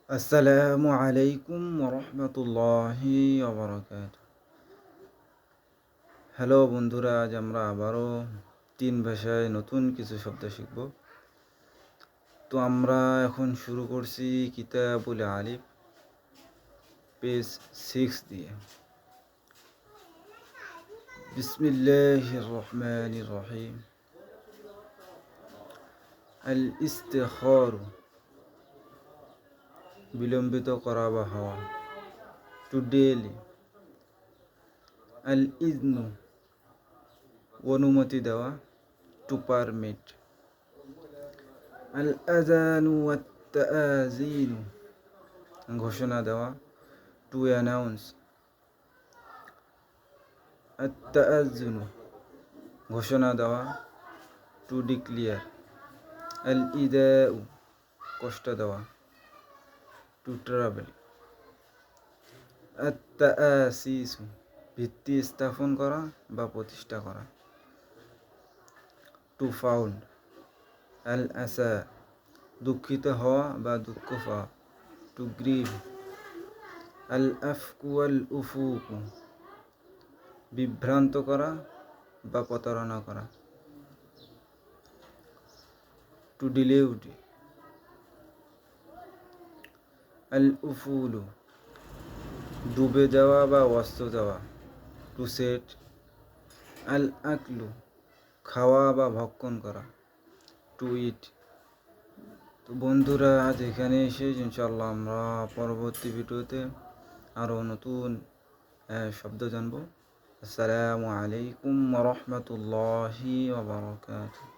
আসসালামু আলাইকুম রহমতুল্লাহি ওবরাকাতুহু। হ্যালো বন্ধুরা, আজ আমরা আবারও তিন ভাষায় নতুন কিছু শব্দ শিখব। তো আমরা এখন শুরু করছি কিতাবুল আলিফ পেজ 6 দিয়ে। বিসমিল্লাহির রহমানির রহিম। আল ইস্তিখারু, বিলম্বিত করা বা হওয়া। Two daily. আল ইজনু, অনুমতি দেওয়া। Two permit. আল আযানু ওয়াত তাআযীনু, ঘোষণা দেওয়া। To announce. আত তাআযুনু, ঘোষণা দেওয়া। Two declare. আল ইদাউ, কষ্ট দেওয়া। To travel. আত তাআসিসু, ভিত্তি স্থাপন করা বা প্রতিষ্ঠা করা। Two found. আল আসা, দুঃখিত হওয়া বা দুঃখ পাওয়া। Two grieve. আল আফকু আল উফুকু, বিভ্রান্ত করা বা প্রতারণা করা। টু ডিলিউড। আল উফুলু, ডুবে যাওয়া বা অস্ত যাওয়া। Two set. আল আকলু, খাওয়া বা ভক্ষণ করা। টু ইট। তো বন্ধুরা, আজ এখানে এসে ইনশাল্লাহ আমরা পরবর্তী ভিডিওতে আরও নতুন শব্দ জানব। আসসালামু আলাইকুম রহমতুল্লাহি ওয়া বারাকাতুহু।